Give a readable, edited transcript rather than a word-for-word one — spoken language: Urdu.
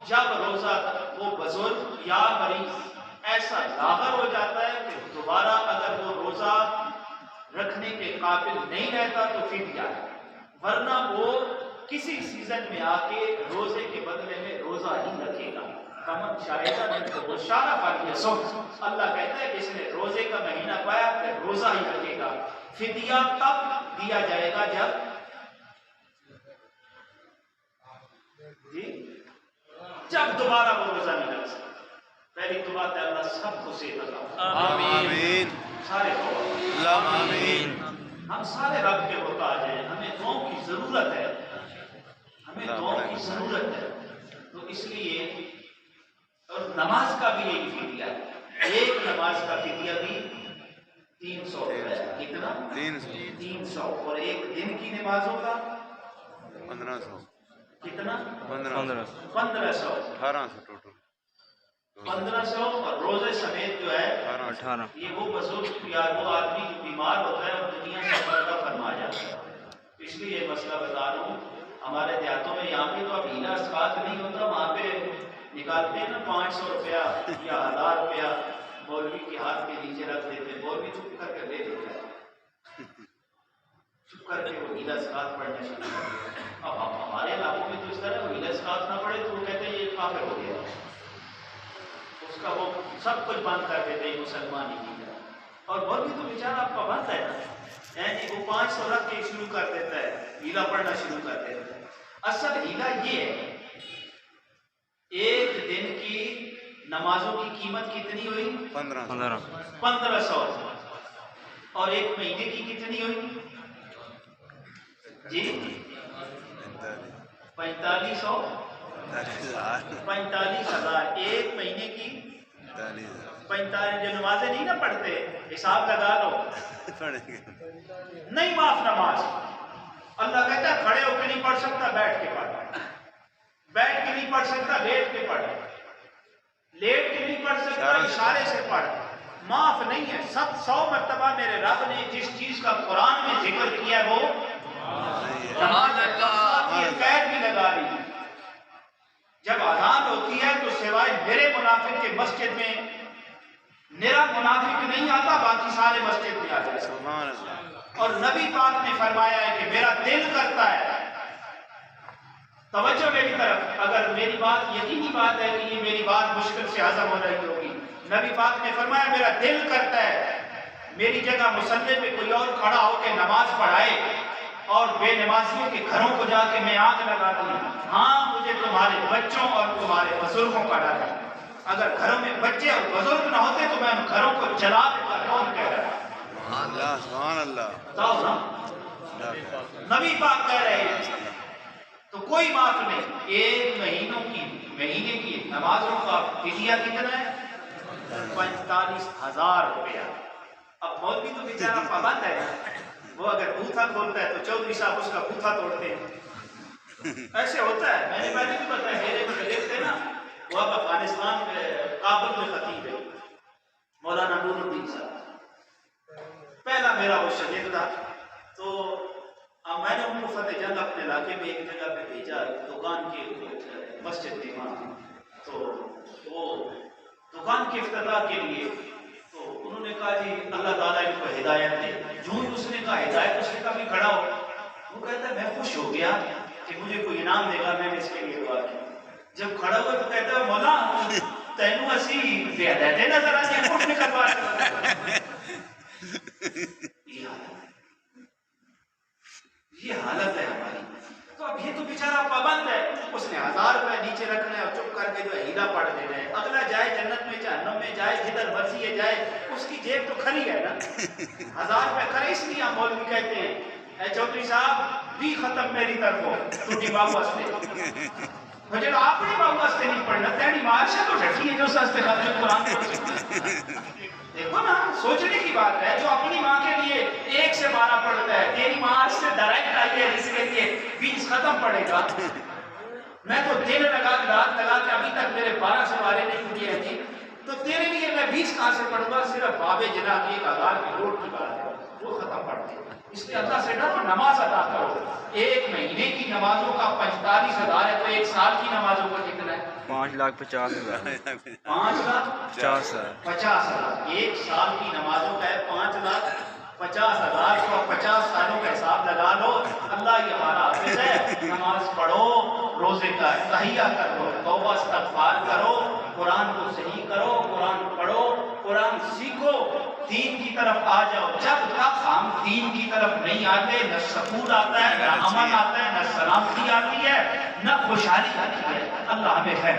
جب روزہ وہ بزرگ یا مریض ایسا لاغر ہو جاتا ہے کہ دوبارہ اگر وہ روزہ رکھنے کے قابل نہیں رہتا تو فدیہ ہے، ورنہ وہ کسی سیزن میں آ کے روزے کے بدلے میں روزہ ہی رکھے گا۔ کمن شاہدہ نے تو وہ شارہ پایا سو اللہ کہتا ہے کہ اس نے روزے کا مہینہ پایا پھر روزہ ہی رکھے گا۔ فدیہ تب دیا جائے گا جب دوبارہ وہ روزہ نہیں رکھ سکتا۔ پہلی تو بات ہے اللہ سب کو صحت عطا آمین سارے کو اللہم آمین۔ ہم سارے رب کے محتاج ہیں، ہمیں دعاؤں کی ضرورت ہے، ہمیں دعاؤں کی ضرورت ہے۔ تو اس لیے اور نماز کا بھی ایک فدیہ ہے، ایک نماز کا فدیہ بھی 300 ہے۔ کتنا؟ 300۔ اور ایک دن کی نمازوں کا 1500 کتنا؟ 1500 1800 ٹوٹل 1500 اور روزے سمیت جو ہے 18 یہ وہ بزرگ یا وہ آدمی جو بیمار ہوتا ہے اور دنیا سے پردہ فرما جاتا ہے۔ اس لیے یہ مسئلہ بتا رہا ہوں، ہمارے دیہاتوں میں یہاں پہ تو اب ہیلا اسقاط نہیں ہوتا، وہاں پہ نکالتے ہیں نا 500 روپیہ یا 1000 روپیہ مولوی کے ہاتھ کے نیچے رکھ دیتے ہیں، مولوی چپ کر کے دے دیتا ہے، چپ کر کے وہ ہیلا اسقاط پڑھنا شروع کرتے ہیں۔ اب ہمارے علاقوں میں تو اس طرح وہ ہیلا اسقاط نہ پڑھے تو وہ کہتے ہیں یہ کافر ہو گیا، اس کا وہ سب کچھ بند کر دیتے ہیں، مسلمان ہی نہیں ہے۔ اور مولوی تو بیچارہ پابند ہے نا، یعنی وہ 500 رکھ کے شروع کر دیتا ہے، ہیلا پڑھنا شروع کر دیتا ہے۔ اصل ہیلا یہ ہے، ایک دن کی نمازوں کی قیمت کتنی ہوئی؟ 1500۔ اور ایک مہینے کی کتنی ہوئی؟ جی 4500 45,000۔ ایک مہینے کی 45 جو نمازیں نہیں نا پڑھتے، حساب لگا لو، نہیں معاف نماز۔ اللہ کہتا ہے کھڑے ہو کے نہیں پڑھ سکتا بیٹھ کے پڑھ، بیٹھ کے نہیں پڑھ سکتا لیٹ کے پڑھ، لیٹ کے نہیں پڑھ سکتا اشارے سے پڑھ، معاف نہیں ہے۔ 100 مرتبہ میرے رب نے جس چیز کا قرآن میں ذکر کیا وہ نماز ہے، قید بھی لگا رہی ہے۔ جب اذان ہوتی ہے تو سوائے میرے منافق کے مسجد میں میرا منافق نہیں آتا، باقی سارے مسجد میں آ جائے۔ اور نبی پاک نے فرمایا ہے کہ میرا دل کرتا ہے، توجہ میری طرف، اگر میری بات یقینی بات ہے کہ یہ میری بات مشکل سے ہضم ہو رہی ہوگی، نبی پاک نے فرمایا میرا دل کرتا ہے میری جگہ مصلی پہ کوئی اور کھڑا ہو کے نماز پڑھائے اور بے نمازیوں کے گھروں کو جا کے میں آگ لگا دوں۔ ہاں مجھے تمہارے بچوں اور تمہارے بزرگوں کا ڈر ہے، اگر گھروں میں بچے اور بزرگ نہ ہوتے تو میں ان گھروں کو جلا دیتا۔ کون کہہ رہا ہے؟ سبحان اللہ۔ نبی پاک کہہ رہے ہیں تو کوئی معاف نہیں۔ ایک مہینے کی نمازوں کا فدیہ کتنا ہے؟ 45,000 روپیہ۔ اب مولوی تو بیچارہ پابند ہے، وہ اگر بوتھا کھولتا ہے تو چودھری صاحب اس کا بوتھا توڑتے ہیں، ایسے ہوتا ہے۔ میں نے پہلے بھی پتا ہے، میرے میں دیکھتے نا، وہ اب افغانستان میں کابل میں خطیب ہے مولانا نور الدین صاحب، پہلا میرا وہ شاگرد تھا۔ تو اب میں نے ان کو فتح جنگ اپنے علاقے میں ایک جگہ پہ بھیجا، دکان کے مسجد میں وہاں، تو وہ دکان کے افتتاح کے لیے تو انہوں نے کہا جی اللہ تعالیٰ ان کو ہدایت دے۔ جو ہی اس نے کہا ہدایت، اس نے کہا بھی کھڑا ہو، وہ کہتا ہے میں خوش ہو گیا کہ مجھے کوئی انعام دے گا، میں نے اس کے لیے دعا کی۔ جب کھڑا ہوا تو کہتا ہے مولا تینوں اسی بے ہدایت نظر آتی ہے، خوش نکل بات۔ یہ حالت ہے ہماری۔ تو اب یہ تو بیچارہ پابند ہے، اس نے 1000 روپے نیچے رکھنا ہے اور چپ کر کے جو ہیلا پڑھ دینا ہے، اگلا جائے جنت میں جہنم میں جائے جدھر مرضی ہے جائے، اس کی جیب تو کھلی ہے نا۔ 1000 روپے کرے، اس لیے ہم مولوی کہتے ہیں اے چودھری صاحب بھی ختم میری طرف ہو تو بابو ہستے مجھے تو آپ نے بابو ہستے نہیں پڑھنا، تیری معاشا تو ڈھکی ہے جو سستے خاتے قرآن کو۔ دیکھو نا، سوچنے کی بات ہے، جو اپنی ماں کے لیے 1 سے 12 پڑھتا ہے، تیری ماں آج سے ڈائریکٹ آئی ہے جس کے لیے 20 ختم پڑے گا۔ میں تو دن لگا رات لگا کے ابھی تک میرے 12 سے 12 نہیں ہوئی ہے جی، تو تیرے لیے میں 20 کہاں سے پڑھوں گا؟ صرف باب جناب کی 1000 کروڑ کی بات ہے، وہ ختم پڑھتے ہیں۔ اس لیے اللہ سے ڈرو، نماز ادا کرو۔ ایک مہینے کی نمازوں کا 45,000 ہے تو 1 سال کی نمازوں کا کتنا ہے؟ 5,50,000 5,50,000 ایک سال کی نمازوں کا ہے 5,50,000 کو 50 سالوں کا حساب لگا لو. اللہ یہ ہمارا حافظ ہے. نماز پڑھو, روزے کا تہیہ کرو, توبہ استغفار کرو, قرآن کو صحیح کرو, قرآن پڑھو, قرآن سیکھو, دین کی طرف آ جاؤ. جب تک ہم دین کی طرف نہیں آتے نہ سکون آتا ہے, نہ امن آتا ہے, نہ سلامتی آتی ہے, نہ خوشحالی آتی ہے. اللہ ہمیں خیر